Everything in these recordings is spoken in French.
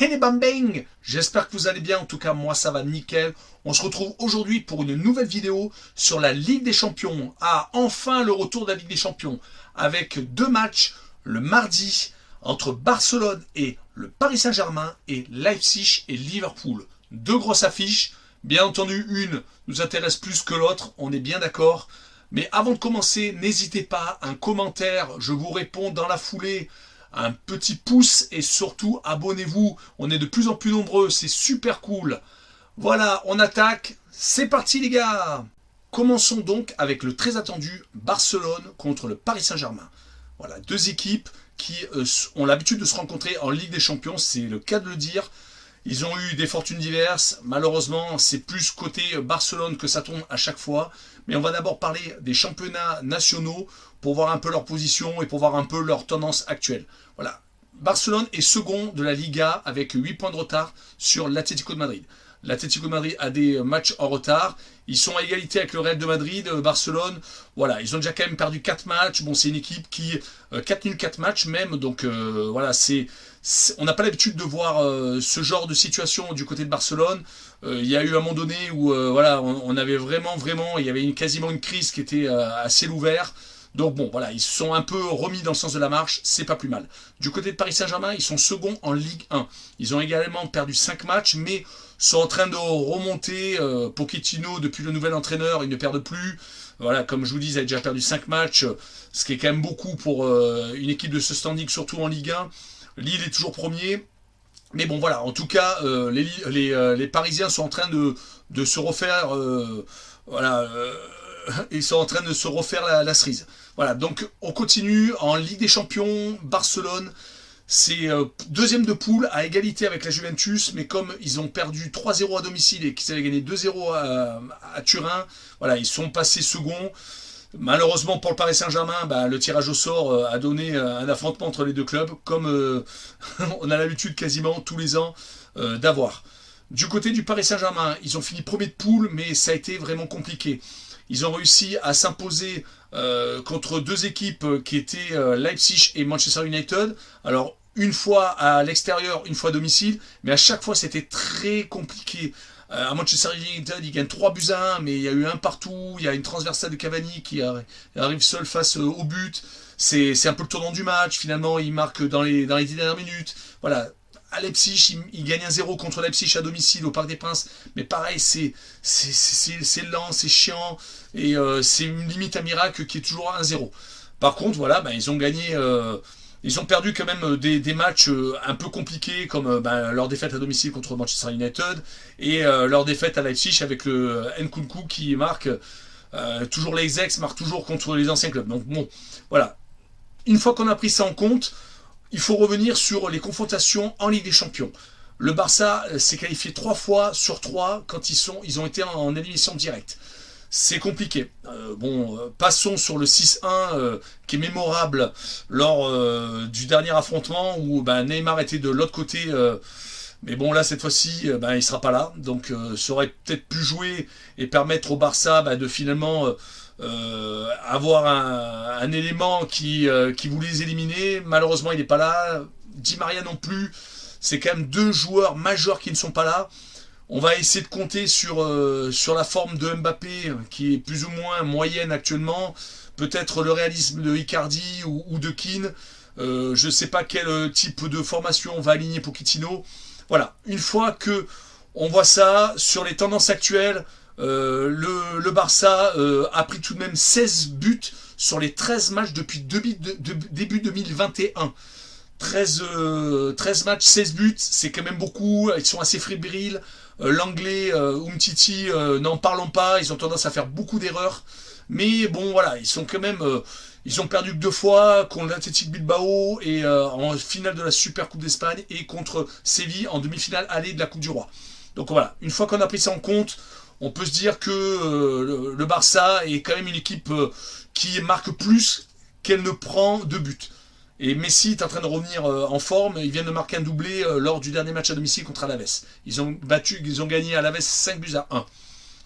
Hey bambang, j'espère que vous allez bien, en tout cas moi ça va nickel. On se retrouve aujourd'hui pour une nouvelle vidéo sur la Ligue des Champions. Ah, enfin le retour de la Ligue des Champions avec deux matchs le mardi entre Barcelone et le Paris Saint-Germain et Leipzig et Liverpool. Deux grosses affiches, bien entendu une nous intéresse plus que l'autre, on est bien d'accord. Mais avant de commencer, n'hésitez pas, un commentaire, je vous réponds dans la foulée. Un petit pouce et surtout abonnez-vous, on est de plus en plus nombreux, c'est super cool. Voilà, on attaque, c'est parti les gars. Commençons donc avec le très attendu Barcelone contre le Paris Saint-Germain. Voilà, deux équipes qui ont l'habitude de se rencontrer en Ligue des Champions, c'est le cas de le dire. Ils ont eu des fortunes diverses, malheureusement c'est plus côté Barcelone que ça tombe à chaque fois. Mais on va d'abord parler des championnats nationaux pour voir un peu leur position et pour voir un peu leur tendance actuelle. Voilà, Barcelone est second de la Liga avec 8 points de retard sur l'Atlético de Madrid. L'Atlético de Madrid a des matchs en retard. Ils sont à égalité avec le Real de Madrid. Barcelone, voilà, ils ont déjà quand même perdu 4 matchs. Bon, c'est une équipe qui 4 nuls 4 matchs même. Donc voilà, on n'a pas l'habitude de voir ce genre de situation du côté de Barcelone. Il y a eu un moment donné où voilà, on avait vraiment, il y avait quasiment une crise qui était à ciel ouvert. Donc bon, voilà, ils se sont un peu remis dans le sens de la marche, c'est pas plus mal. Du côté de Paris Saint-Germain, ils sont seconds en Ligue 1. Ils ont également perdu 5 matchs, mais sont en train de remonter. Pochettino, depuis le nouvel entraîneur, ils ne perdent plus. Voilà, comme je vous dis, ils avaient déjà perdu 5 matchs, ce qui est quand même beaucoup pour une équipe de ce standing, surtout en Ligue 1. Lille est toujours premier. Mais bon, voilà, en tout cas, les Parisiens sont en train de se refaire... voilà... ils sont en train de se refaire la cerise. Voilà, donc on continue en Ligue des Champions. Barcelone, c'est deuxième de poule à égalité avec la Juventus, mais comme ils ont perdu 3-0 à domicile et qu'ils avaient gagné 2-0 à Turin, voilà, ils sont passés second. Malheureusement pour le Paris Saint-Germain, le tirage au sort a donné un affrontement entre les deux clubs, comme on a l'habitude quasiment tous les ans d'avoir. Du côté du Paris Saint-Germain, ils ont fini premier de poule, mais ça a été vraiment compliqué. Ils ont réussi à s'imposer contre deux équipes qui étaient Leipzig et Manchester United. Alors, une fois à l'extérieur, une fois à domicile, mais à chaque fois, c'était très compliqué. À Manchester United, ils gagnent 3-1, mais il y a eu un partout. Il y a une transversale de Cavani qui arrive seul face au but. C'est un peu le tournant du match. Finalement, il marque dans les 10 dernières minutes. Voilà. À Leipzig, il gagne 1-0 contre Leipzig à domicile au Parc des Princes. Mais pareil, c'est lent, c'est chiant. Et c'est une limite à miracle qui est toujours 1-0. Par contre, voilà, ils ont gagné... ils ont perdu quand même des matchs un peu compliqués, comme leur défaite à domicile contre Manchester United et leur défaite à Leipzig avec le Nkunku qui marque toujours les ex, marque toujours contre les anciens clubs. Donc bon, voilà. Une fois qu'on a pris ça en compte, il faut revenir sur les confrontations en Ligue des Champions. Le Barça s'est qualifié 3 fois sur 3 quand ils ont été en élimination directe. C'est compliqué. Passons sur le 6-1 qui est mémorable lors du dernier affrontement où Neymar était de l'autre côté. Mais bon, là, cette fois-ci, il ne sera pas là. Donc, ça aurait peut-être pu jouer et permettre au Barça de finalement avoir un élément qui voulait les éliminer. Malheureusement, il n'est pas là. Di Maria non plus. C'est quand même deux joueurs majeurs qui ne sont pas là. On va essayer de compter sur la forme de Mbappé, qui est plus ou moins moyenne actuellement. Peut-être le réalisme de Icardi ou de Keane. Je ne sais pas quel type de formation on va aligner Pochettino. Voilà, une fois que on voit ça, sur les tendances actuelles, le Barça a pris tout de même 16 buts sur les 13 matchs depuis début 2021. 13 matchs, 16 buts, c'est quand même beaucoup. Ils sont assez fébriles. L'anglais, Umtiti, n'en parlons pas. Ils ont tendance à faire beaucoup d'erreurs. Mais bon, voilà, ils sont quand même... ils ont perdu que 2 fois contre l'Athletic Bilbao et en finale de la Super Coupe d'Espagne et contre Séville en demi-finale aller de la Coupe du Roi. Donc voilà, une fois qu'on a pris ça en compte, on peut se dire que le Barça est quand même une équipe qui marque plus qu'elle ne prend de buts. Et Messi est en train de revenir en forme. Il vient de marquer un doublé lors du dernier match à domicile contre Alaves. Ils ont gagné Alaves 5-1.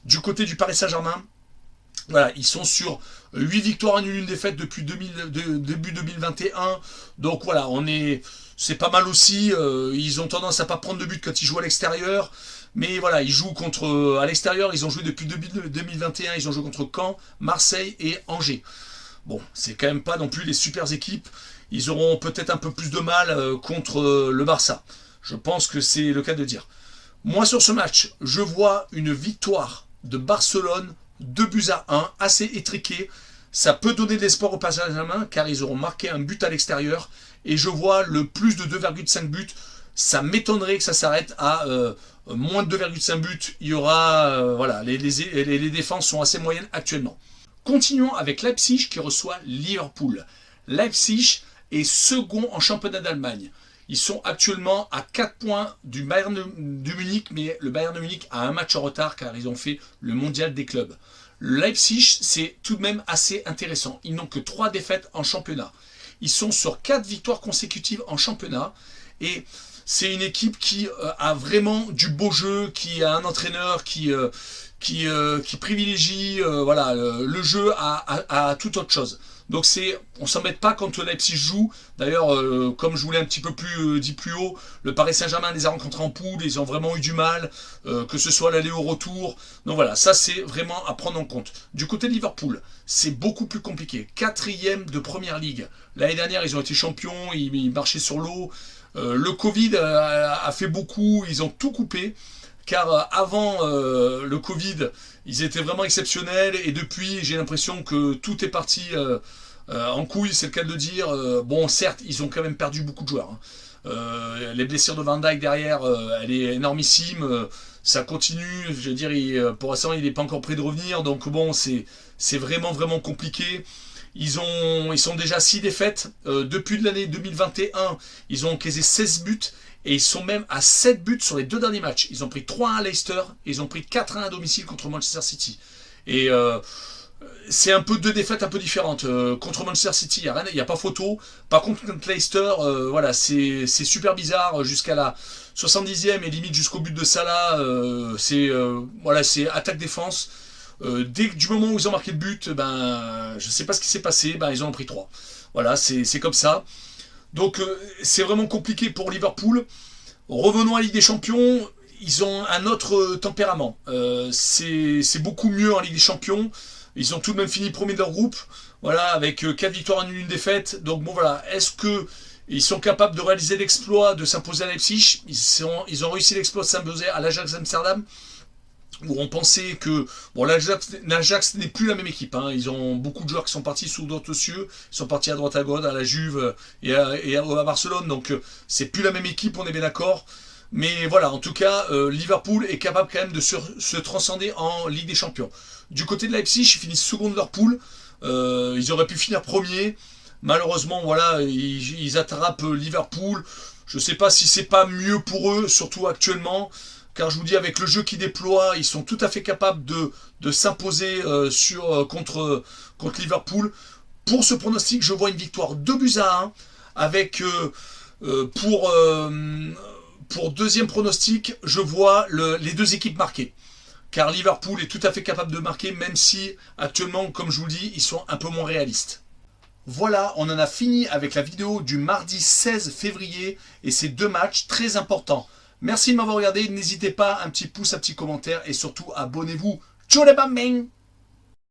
Du côté du Paris Saint-Germain, Voilà, ils sont sur 8 victoires, 1 nul, 1 défaite depuis début 2021. Donc voilà, c'est pas mal aussi. Ils ont tendance à pas prendre de but quand ils jouent à l'extérieur. Mais voilà, ils jouent à l'extérieur. Ils ont joué depuis 2021. Ils ont joué contre Caen, Marseille et Angers. Bon, c'est quand même pas non plus les super équipes. Ils auront peut-être un peu plus de mal contre le Barça. Je pense que c'est le cas de dire. Moi, sur ce match, je vois une victoire de Barcelone, 2-1, assez étriquée. Ça peut donner de l'espoir au Paris Saint-Germain, car ils auront marqué un but à l'extérieur. Et je vois le plus de 2,5 buts. Ça m'étonnerait que ça s'arrête à moins de 2,5 buts. Il y aura... voilà, les défenses sont assez moyennes actuellement. Continuons avec Leipzig qui reçoit Liverpool. Leipzig est second en championnat d'Allemagne. Ils sont actuellement à 4 points du Bayern de Munich, mais le Bayern de Munich a un match en retard car ils ont fait le mondial des clubs. Le Leipzig, c'est tout de même assez intéressant. Ils n'ont que 3 défaites en championnat. Ils sont sur 4 victoires consécutives en championnat et c'est une équipe qui a vraiment du beau jeu, qui a un entraîneur qui privilégie voilà, le jeu à toute autre chose. Donc on s'embête pas quand Leipzig joue. D'ailleurs, comme je vous l'ai un petit peu plus dit plus haut, le Paris Saint-Germain les a rencontrés en poule, ils ont vraiment eu du mal, que ce soit l'aller au retour. Donc voilà, ça c'est vraiment à prendre en compte. Du côté de Liverpool, c'est beaucoup plus compliqué. 4e de Première Ligue. L'année dernière, ils ont été champions, ils marchaient sur l'eau. Le Covid a fait beaucoup, ils ont tout coupé. Car avant le Covid, ils étaient vraiment exceptionnels et depuis, j'ai l'impression que tout est parti en couille, c'est le cas de le dire. Bon, certes, ils ont quand même perdu beaucoup de joueurs. Les blessures de Van Dijk derrière, elle est énormissime. Ça continue, je veux dire, pour l'instant, il n'est pas encore prêt de revenir. Donc bon, c'est vraiment, vraiment compliqué. Ils sont déjà 6 défaites. Depuis l'année 2021, ils ont encaissé 16 buts. Et ils sont même à 7 buts sur les 2 derniers matchs. Ils ont pris 3-1 à Leicester et ils ont pris 4-1 à domicile contre Manchester City. Et c'est un peu 2 défaites un peu différentes. Contre Manchester City, il n'y a pas photo. Par contre, contre Leicester, voilà, c'est super bizarre. Jusqu'à la 70e et limite jusqu'au but de Salah, voilà, c'est attaque-défense. Du moment où ils ont marqué le but, ben, je ne sais pas ce qui s'est passé, ben, ils en ont pris 3. Voilà, c'est comme ça. Donc c'est vraiment compliqué pour Liverpool. Revenons à la Ligue des Champions, ils ont un autre tempérament. C'est beaucoup mieux en Ligue des Champions. Ils ont tout de même fini premier de leur groupe, voilà, avec 4 victoires, 1 nul, 1 défaite. Donc bon voilà, est-ce qu'ils sont capables de réaliser l'exploit de s'imposer à Leipzig? Ils ont réussi l'exploit de s'imposer à l'Ajax Amsterdam, où on pensait que bon, l'Ajax n'est plus la même équipe. Hein. Ils ont beaucoup de joueurs qui sont partis sous d'autres cieux. Ils sont partis à droite à gauche, à la Juve et à Barcelone. Donc c'est plus la même équipe, on est bien d'accord. Mais voilà, en tout cas, Liverpool est capable quand même de se transcender en Ligue des Champions. Du côté de Leipzig, ils finissent second de leur poule. Ils auraient pu finir premier. Malheureusement, voilà, ils attrapent Liverpool. Je ne sais pas si c'est pas mieux pour eux, surtout actuellement. Car je vous dis, avec le jeu qu'ils déploient, ils sont tout à fait capables de s'imposer contre Liverpool. Pour ce pronostic, je vois une victoire 2-1 avec pour deuxième pronostic, je vois les 2 équipes marquées. Car Liverpool est tout à fait capable de marquer, même si actuellement, comme je vous le dis, ils sont un peu moins réalistes. Voilà, on en a fini avec la vidéo du mardi 16 février et ces 2 matchs très importants. Merci de m'avoir regardé, n'hésitez pas, un petit pouce, un petit commentaire et surtout abonnez-vous. Ciao les bambins!